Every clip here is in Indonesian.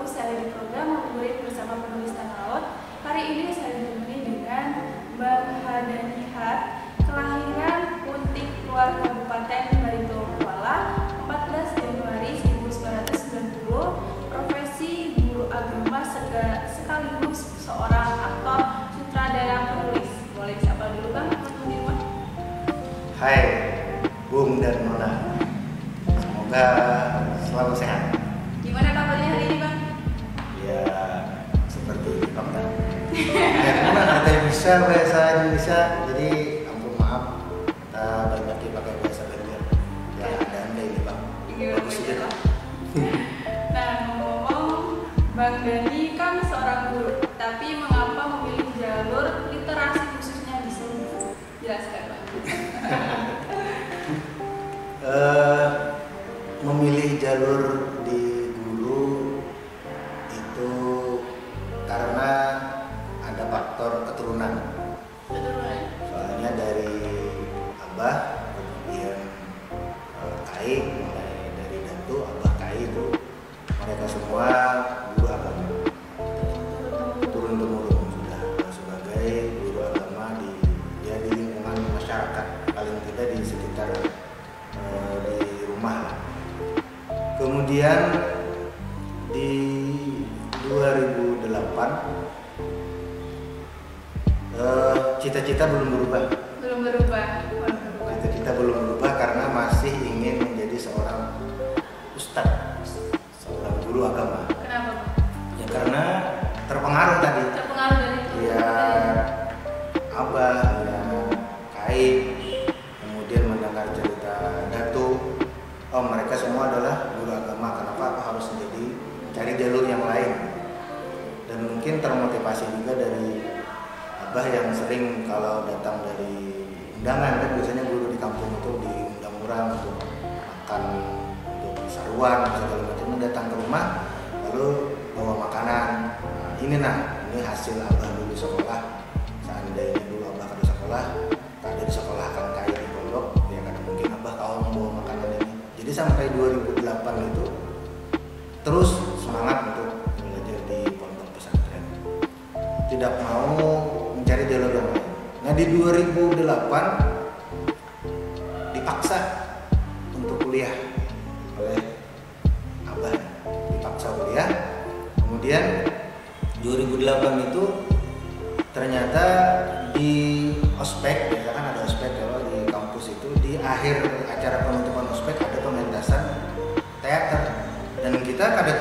waktu saya di program Ngabuburit bersama penulis Tanah Laut. Hari ini saya ditemani dengan Bang Hadani Hat, kelahiran Puntik Luar Kabupaten Barito Kuala, 14 Januari 1990, profesi guru agama sekaligus seorang aktor, sutradara, penulis. Boleh disapa dulu Bang? Hai Bung dan Nona, semoga selalu sehat. Gimana kabarnya hari ini Bang? Ya seperti ini Bang. Karena ada bisa bahasa Indonesia, jadi ampun maaf kita banyak pakai bahasa Banjar. Ya ada anda ini Bang. Bagus juga. Nah ngomong-ngomong, Bang Dani kan seorang guru, tapi mengapa memilih jalur literasi khususnya di sini? Jelaskan Bang. Memilih jalur di guru itu karena ada faktor keturunan. Soalnya dari abah, kemudian kai, mulai dari datu, abah kai itu mereka semua guru agama. Turun temurun sudah sebagai guru agama di lingkungan masyarakat, paling tidak di sekitar di rumah. Kemudian di 2008 cita-cita belum berubah. Cita-cita belum berubah karena masih ingin menjadi seorang ustadz, seorang guru agama. Kenapa Bang? Ya karena terpengaruh tadi. Terpengaruh dari itu. Ya abah, ya kai, kemudian mendengar cerita datu. Oh mereka semua adalah guru agama, kenapa aku harus cari jalur yang lain? Dan mungkin termotivasi juga dari abah yang sering kalau datang dari undangan, kan biasanya guru di kampung itu diundang orang untuk makan, untuk saruan, segala macam, datang ke rumah lalu bawa makanan. Nah, ini hasil abah dulu sekolah. Seandainya dulu abah kada sekolah, kada disekolahkan kayak di pondok, ya kada mungkin abah kau membawa makanan ini. Jadi sampai 2008 itu terus semangat untuk belajar di pondok pesantren, tidak mau mencari jalur yang lain. Nah di 2008 dipaksa untuk kuliah oleh abah, dipaksa kuliah. Kemudian 2008 itu ternyata di ospek, ya kan ada ospek kalau di kampus itu, di akhir acara penutupan ospek ada pementasan teater, dan kita kada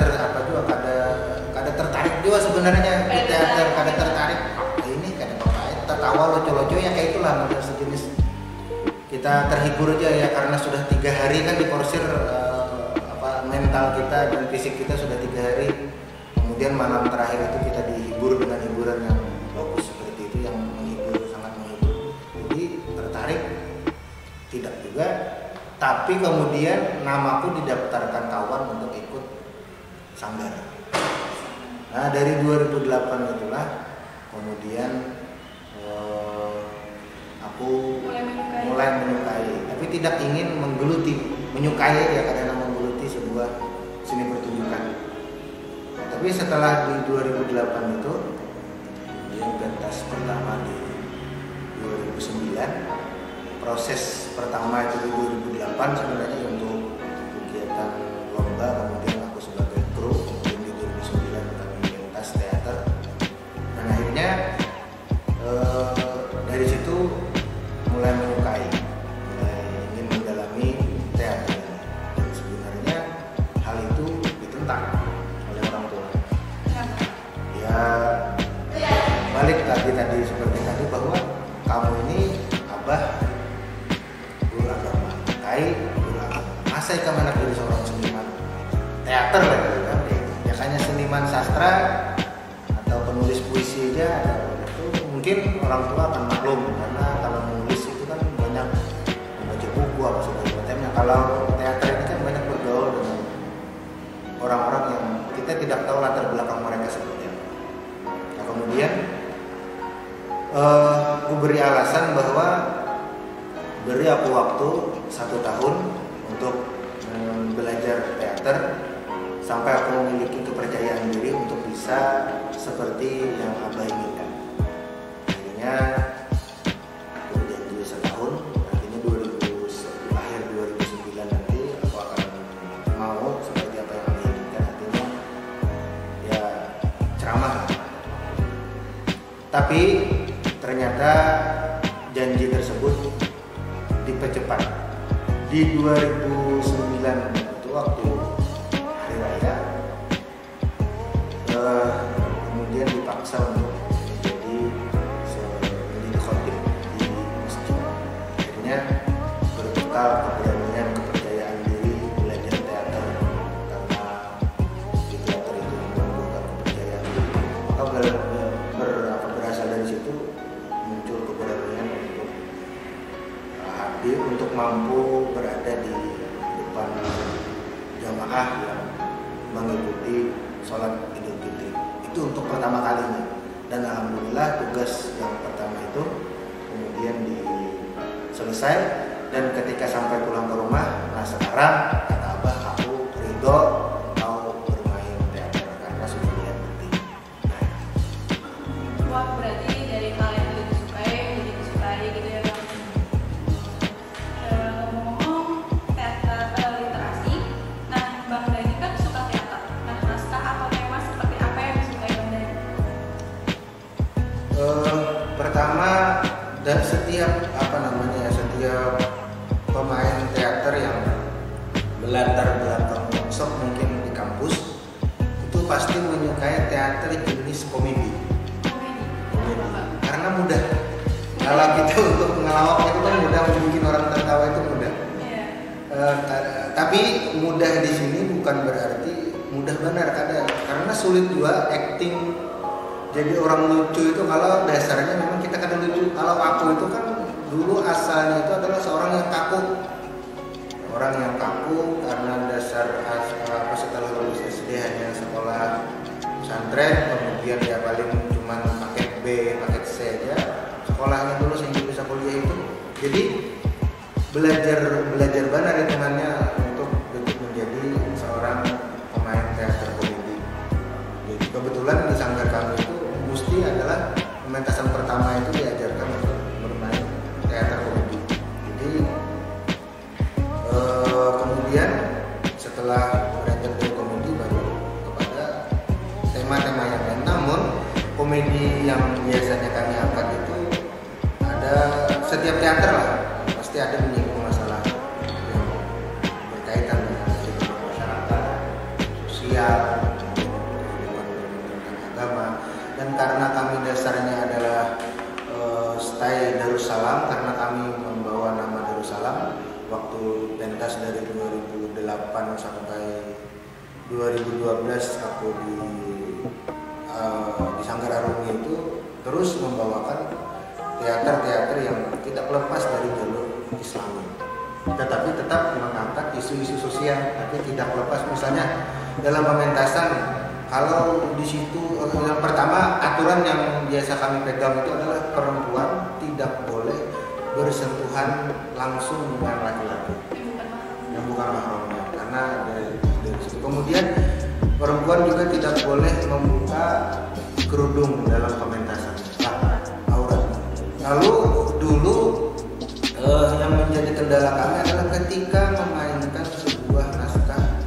tertarik juga sebenarnya di teater, kada tertarik. Ini kada apa-apa, tertawa lucu-lucu ya kayak itulah model sejenis. Kita terhibur aja ya karena sudah 3 hari kan diporsir mental kita dan fisik kita sudah 3 hari. Kemudian malam terakhir itu kita dihibur dengan hiburan yang bagus seperti itu, yang menghibur, sangat menghibur. Jadi tertarik tidak juga, tapi kemudian namaku didaftarkan kawan untuk ikut sanggar. Nah dari 2008 itulah kemudian aku mulai menyukai, tapi tidak ingin menggeluti, menyukai ya karena menggeluti sebuah seni pertunjukan. Tapi setelah di 2008 itu, kemudian pentas pertama di 2009, proses pertama itu di 2008 sebenarnya untuk kegiatan lomba, kemudian aku sebagai kru, kemudian di 2009 kami pentas teater, dan akhirnya dari situ mulai menyukai, mulai ingin mendalami teater, dan sebenarnya hal itu ditentang oleh orang tua. Ya balik tadi seperti tadi bahwa kamu ini abah guru agama, kai guru agama, masa kamu anak jadi seorang seniman teater lagi kan? Biasanya seniman sastra atau penulis puisi aja itu mungkin orang tua akan maklum, karena kalau menulis itu kan banyak membaca buku apa segala macamnya. Kalau teater ini kan banyak bergaul dengan orang-orang yang kita tidak tahu latar belakang mereka seperti apa. Nah kemudian aku beri alasan bahwa beri aku waktu 1 tahun untuk belajar teater sampai aku memiliki kepercayaan diri bisa seperti yang Abah inginkan. Akhirnya aku janji setahun, artinya 2000 akhir 2009 nanti aku akan mau seperti apa yang Abah inginkan, artinya ya ceramah. Tapi ternyata janji tersebut dipercepat. Di 2009 itu waktu hari raya, kemudian dipaksa untuk menjadi khotib di masjid. Akhirnya berbekal keberanian, kepercayaan diri belajar teater, karena di teater itu membutuhkan kepercayaan diri. Maka berasal dari situ muncul keberanian untuk mampu berada di depan jamaah yang mengikuti sholat Idul Fitri. Itu untuk pertama kalinya, dan alhamdulillah tugas yang pertama itu kemudian selesai. Dan ketika sampai pulang ke rumah, nah sekarang kata Abah, aku ridho mau bermain teater karena sudah lihat bukti. Wah, berarti dari hal yang tidak disukai jadi disukai gitu ya Bang. Ngomong-ngomong teater literasi, nah Bang Dhani kan suka teater. Nah, naskah atau tema seperti apa yang disukai Bang Dhani? Pertama, dan setiap setiap pemain teater yang berlatar belakang workshop mungkin di kampus itu pasti menyukai teater jenis komedi. Karena mudah. Kalau kita untuk ngelawak itu kan mudah, bikin orang tertawa itu mudah. Tapi mudah di sini bukan berarti mudah benar kadang, karena sulit juga acting jadi orang lucu itu. Kalau dasarnya memang kita kadang lucu. Kalau aku itu kan dulu asalnya itu adalah seorang yang kaku, karena dasar setelah lulus SD hanya sekolah pesantren, kemudian ya paling cuma paket B, paket C aja sekolahnya dulu sehingga bisa kuliah itu. Jadi belajar benar hitungannya untuk menjadi seorang pemain teater komedi. Jadi kebetulan di sanggar kami itu mesti adalah pementasan pertama itu diajarkan untuk bermain teater komedi. Jadi kemudian setelah belajar dari komedi baru kepada tema-tema yang lain. Namun komedi yang biasanya kami angkat itu ada setiap teater lah pasti ada menyinggung masalah yang berkaitan dengan kehidupan masyarakat, sosial, tentang agama. Dan karena kami dasarnya adalah stay Darussalam, karena kami membawa nama Darussalam waktu pentas dari 2008 sampai 2012 aku di Sanggar Arumi itu terus membawakan teater-teater yang tidak lepas dari jalur Islami, tetapi tetap mengangkat isu-isu sosial, tapi tidak lepas. Misalnya dalam pementasan, kalau di situ yang pertama aturan yang biasa kami pegang itu adalah perempuan tidak boleh bersentuhan langsung dengan laki-laki yang bukan mahramnya, karena dari situ. Kemudian perempuan juga tidak boleh membuka kerudung dalam pementasan, aurat. Lalu dulu yang menjadi kendala kami adalah ketika memainkan sebuah naskah.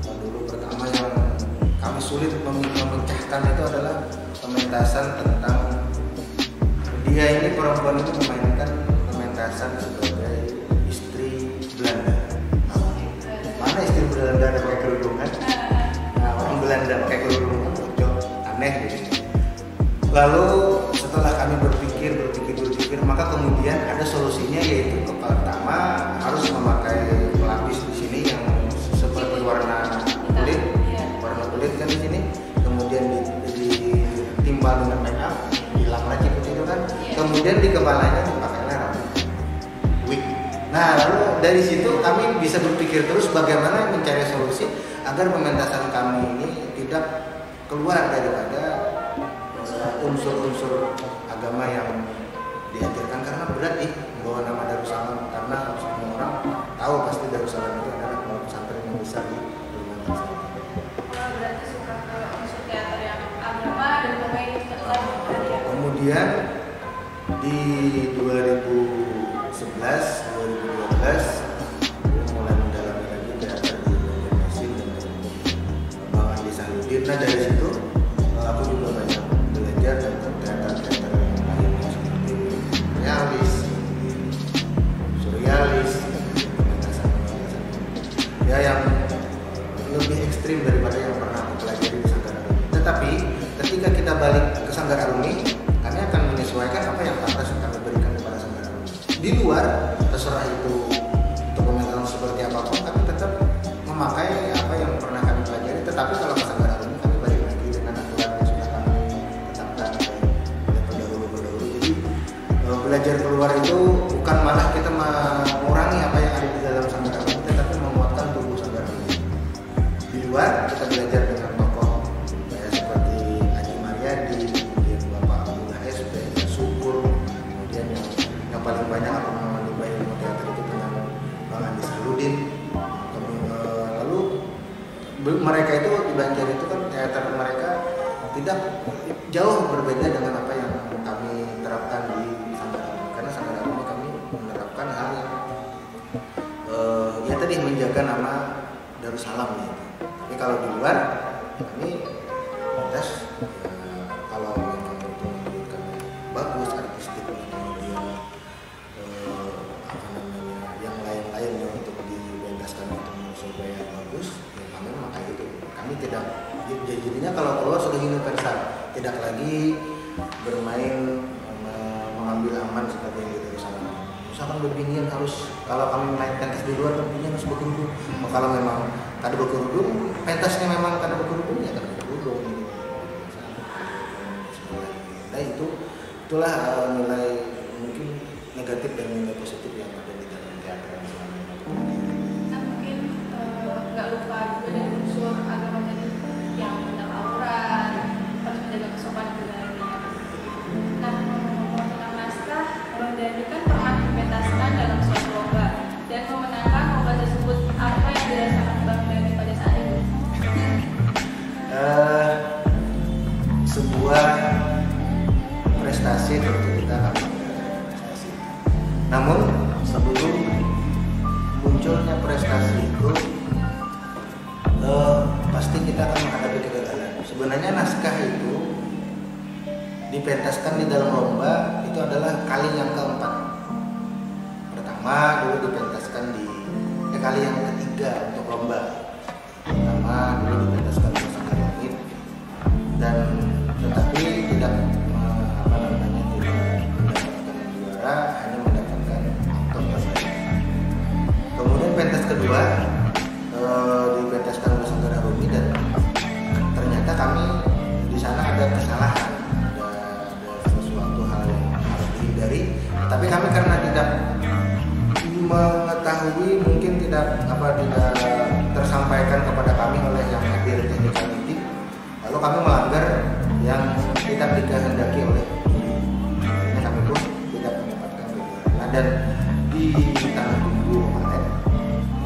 Dulu pertama yang kami sulit memecahkan itu adalah pementasan tentang dia ini perempuan itu memainkan pementasan sebagai istri Belanda. Mana istri Belanda ada pakai kerudung kan? Nah, orang Belanda pakai kerudung kan aneh gitu. Lalu setelah kami berpikir, maka kemudian ada solusinya, yaitu pertama harus memakai pelapis di sini yang seperti warna kulit kan di sini, kemudian ditimbal dengan make up, hilang lagi begitu kan, kemudian di kepalanya dipakailah rambut wig. Nah, lalu dari situ kami bisa berpikir terus bagaimana mencari solusi agar pementasan kami ini tidak keluar daripada unsur-unsur agama yang diajarkan, karena berat bawa nama Darussalam, karena semua orang tahu pasti Darussalam itu adalah pesantren yang besar di Kalimantan Selatan. Berarti suka ke kemudian di 2011 2012 mulai mendalami lagi teater di Mesin dengan Bang Andi Sahludin. Nah dari situ aku juga banyak belajar tentang teater-teater yang lainnya seperti realis, surrealis, ya yang lebih ekstrim daripada yang pernah aku pelajari di Sanggar Arumi. Tetapi ketika kita balik ke Sanggar Arumi, kami akan menyesuaikan apa yang pantas kami berikan kepada Sanggar Arumi. Di luar, terserah itu dokumen seperti apapun, kami tetap memakai apa yang pernah kami pelajari. Tetapi kalau ke Sanggar Arumi, kami balik lagi dengan aturan yang sudah kami tetapkan oleh pendahulu-pendahulu. Jadi belajar keluar itu bukan malah kita mengurangi apa yang ada di dalam Sanggar Arumi, tetapi menguatkan tubuh Sanggar Arumi. Di luar kita belajar dengan tokoh seperti Haji Mariadi, kemudian Bapak Abdullah SP, Syukur, kemudian yang paling banyak aku mengamati ilmu teater itu dengan Bang Andi Sahludin. Lalu mereka itu di Banjar itu kan teater mereka tidak jauh berbeda dengan apa yang kami terapkan di Sanggar Arumi, karena Sanggar Arumi kami menerapkan hal yang ya tadi menjaga nama Darussalam ya. Tapi kalau di luar kami tes kalau memang itu menunjukkan bagus artistiknya, kemudian apa namanya yang lain-lainnya untuk dibentaskan untuk supaya bagus, ya kami memakai itu. Kami tidak jadinya kalau keluar sudah universal, tidak lagi bermain mengambil aman seperti yang di Darussalam. Misalkan berbingin harus, kalau kami main pentas di luar berbingin harus berkerudung. Kalau memang kada berkerudung, pentasnya memang kada berkerudung, ya kada berkerudung. Nah itulah nilai mungkin negatif dan nilai positif yang ada di dalam teater yang selama ini. Nah mungkin nggak lupa juga dari unsur agama tadi yang tentang aurat, harus menjaga kesopanan budaya. Nah ngomong-ngomong tentang naskah, Bang Dhani kan pernah dipentaskan dalam suatu lomba dan memenangkan lomba tersebut. Apa yang dirasakan Bang Dhani pada saat itu? Sebuah prestasi tentu kita harus prestasi. Namun sebelum munculnya prestasi itu pasti kita akan menghadapi kegagalan. Sebenarnya naskah itu dipentaskan di dalam lomba itu adalah kali yang keempat. Pertama dulu dipentaskan di kali yang ketiga untuk lomba. Pertama dulu dipentaskan di Sanggar Arumi dan tetapi tidak apa namanya tidak mendapatkan juara, hanya mendapatkan aktor saja. Kemudian pentas kedua dipentaskan oleh Sanggar Arumi dan ternyata kami di sana ada kesalahan, ada sesuatu hal yang harus dihindari. Tapi kami karena tidak mengetahui, mungkin tidak tersampaikan kepada kami oleh yang hadir di komite, lalu kami melanggar yang tidak dikehendaki oleh akhirnya kami pun tidak mendapatkan kejuaraan. Dan di tanggal 7 kemarin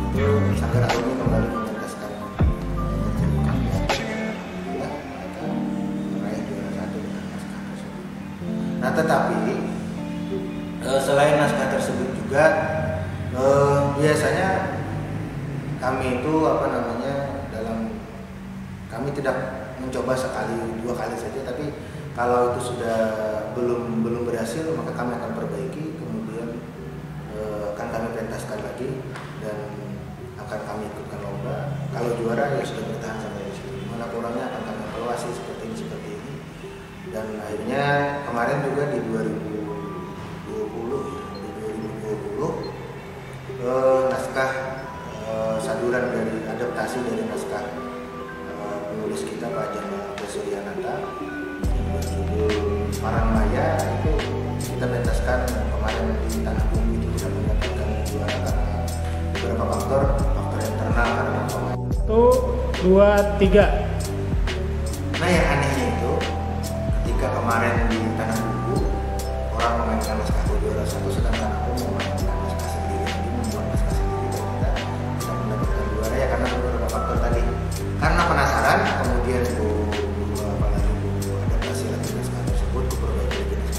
itu Sanggar Arumi kembali mementaskan pertunjukan mereka meraih juara 1 dengan naskah tersebut. Nah tetapi selain naskah tersebut juga biasanya kami itu kami tidak mencoba sekali dua kali saja, tapi kalau itu sudah belum berhasil maka kami akan perbaiki, kemudian akan kami pentaskan lagi dan akan kami ikutkan lomba. Kalau juara ya sudah bertahan sampai di situ. Mana kurangnya akan kami evaluasi seperti ini. Dan akhirnya kemarin juga di 2020 naskah saduran dari adaptasi dari naskah penulis kita Pak Jamal Suryanata yang berjudul Paranmaya itu kita pentaskan kemarin di Tanah Bumbu. Itu tidak mendapatkan juara karena beberapa faktor internal karena pemain. 1, 2, 3. Nah yang anehnya itu ketika kemarin di Tanah Bumbu orang memainkan naskah juara 1, sedangkan aku memainkan naskah sendiri lagi, membuat naskah sendiri, dan kita tidak mendapatkan juara ya karena beberapa faktor tadi. Karena penasaran, kemudian adaptasi lagi naskah tersebut, perbaiki lagi naskah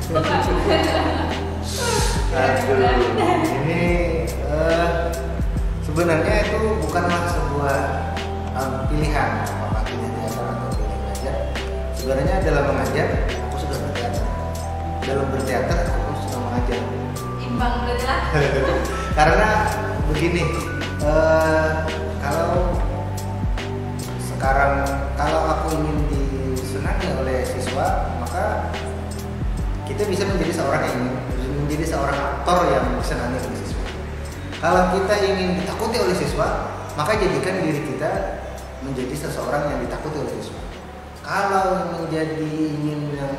Aduh, ini sebenarnya itu bukanlah sebuah pilihan apakah pilih teater atau pilih mengajar. Sebenarnya dalam mengajar aku sudah berteater, dalam berteater aku sudah mengajar. Imbang berarti lah. Karena begini, kalau sekarang kalau aku ingin disenangi oleh siswa, maka kita bisa menjadi seorang aktor yang disenangi oleh siswa. Kalau kita ingin ditakuti oleh siswa, maka jadikan diri kita menjadi seseorang yang ditakuti oleh siswa. Kalau menjadi ingin yang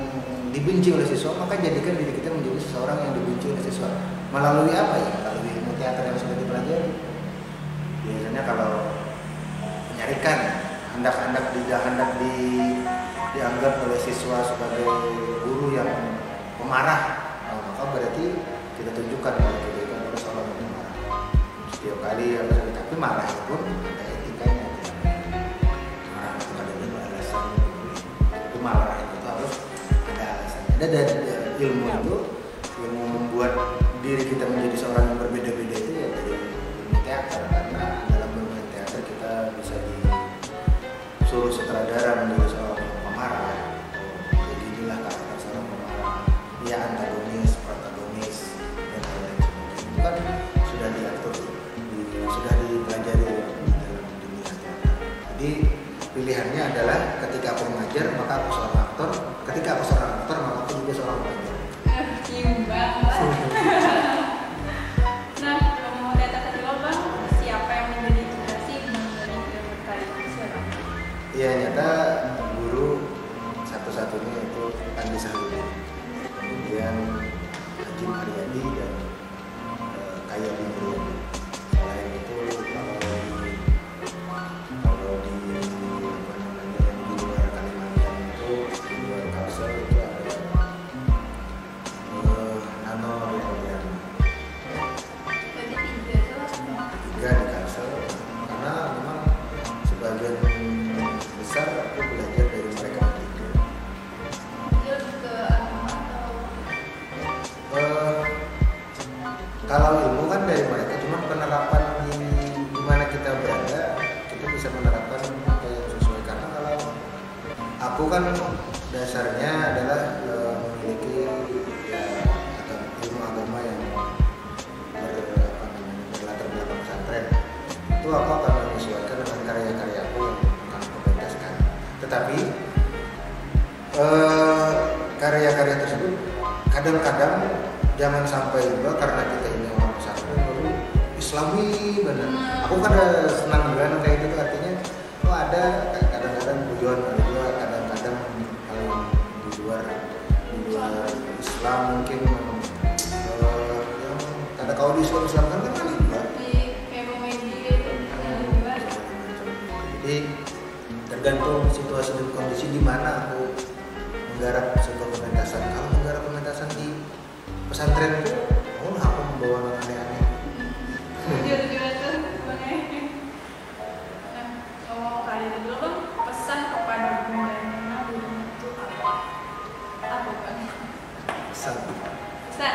dibenci oleh siswa, maka jadikan diri kita menjadi seseorang yang dibenci oleh siswa. Melalui apa ya? Melalui ilmu teater yang sudah dipelajari. Biasanya kalau menyarikan hendak dianggap oleh siswa sebagai guru yang pemarah, maka berarti kita tunjukkan bahwa kita itu adalah seorang yang pemarah. Setiap kali harus, tapi marah itu pun ada etikanya. Marah itu ada alasan. Itu marah itu harus ada alasannya. Dan ilmu itu, ilmu membuat diri kita menjadi seorang yang berbeda-beda itu ya dari ilmu teater. Karena dalam ilmu teater kita bisa disuruh sutradara menjadi seorang yang pemarah. Beginilah karakter seorang pemarah. Dia antagonis, protagonis, dan lain-lain sebagainya. Itu kan sudah diatur, sudah dipelajari dalam dunia teater. Jadi pilihannya adalah ketika aku mengajar maka aku seorang aktor, ketika aku seorang aktor maka aku juga seorang pengajar. Imbang. Nah, ngomong teater tadi lo bang, siapa yang menjadi inspirasi dari film kali ini siapa? Iya, nyata guru satu-satunya itu Andi Sahrudin, kemudian Haji Haryadi dan Kaya Bindri. Selain itu kalau di luar Kalimantan itu di luar Kalsel itu ada Nano Rilian. Tiga di Kalsel, karena memang sebagian besar aku belajar dari mereka begitu. Dia lebih ke agama atau? Kalau ilmu kan dari mereka, cuma penerapan di mana kita berada, kita bisa menerapkan apa yang sesuai. Karena kalau aku kan dasarnya adalah memiliki ya, ilmu agama yang berlatar belakang pesantren. Itu aku akan menyesuaikan dengan karya-karyaku yang akan aku pentaskan. Tetapi karya-karya tersebut kadang-kadang jangan sampai juga karena kita ini orang pesantren baru Islami benar. Aku kan senang juga kayak itu tuh, artinya ada kadang-kadang tujuan, ada juga kadang-kadang di luar Islam mungkin yang ada kalau di Islam kan kan juga. Jadi tergantung situasi dan kondisi di mana aku menggarap sebuah pementasan. Kalau menggarap pementasan di pesantren itu, aku membawa aneh-aneh. Nah, ngomong kali itu dulu bang, pesan kepada Bunda Nana itu apa? Apa bang? Pesan Pesan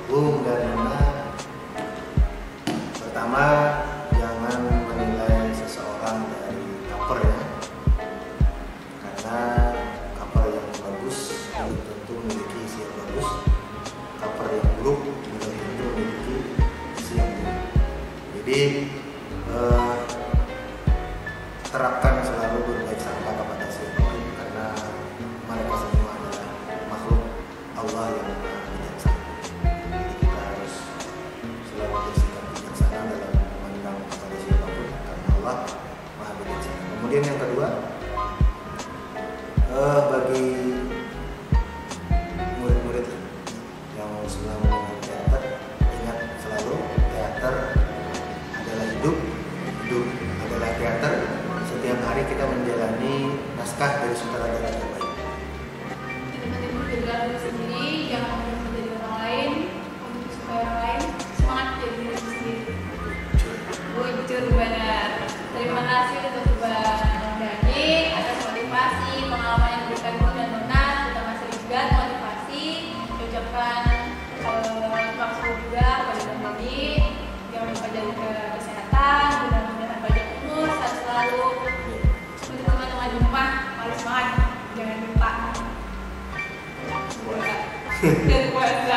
Bung dan Nana, pertama jangan menilai seseorang dari cover ya, karena cover yang bagus belum tentu memiliki isi yang bagus, cover yang buruk belum tentu memiliki isi yang buruk. Jadi terapkan selalu berbaik sangka kepada siapapun, karena mereka semua adalah makhluk Allah yang maha bijaksana. Jadi kita harus selalu bersikap bijaksana dalam memandang kepada siapapun, karena Allah maha bijaksana. Kemudian yang kedua, bagi murid-murid yang sedang menggunakan teater, ingat selalu teater adalah hidup adalah teater. Setiap hari kita menjalani naskah dari sutradara terbaik. Teman-teman bergerak diri sendiri, jangan menjadi orang lain untuk supaya orang lain semangat jadi diri sendiri. Bujur banget. Terima kasih untuk Bang Dani atas motivasi, pengalaman yang diberikan Bang dan Nona. Terima kasih juga teman-teman dan puasa.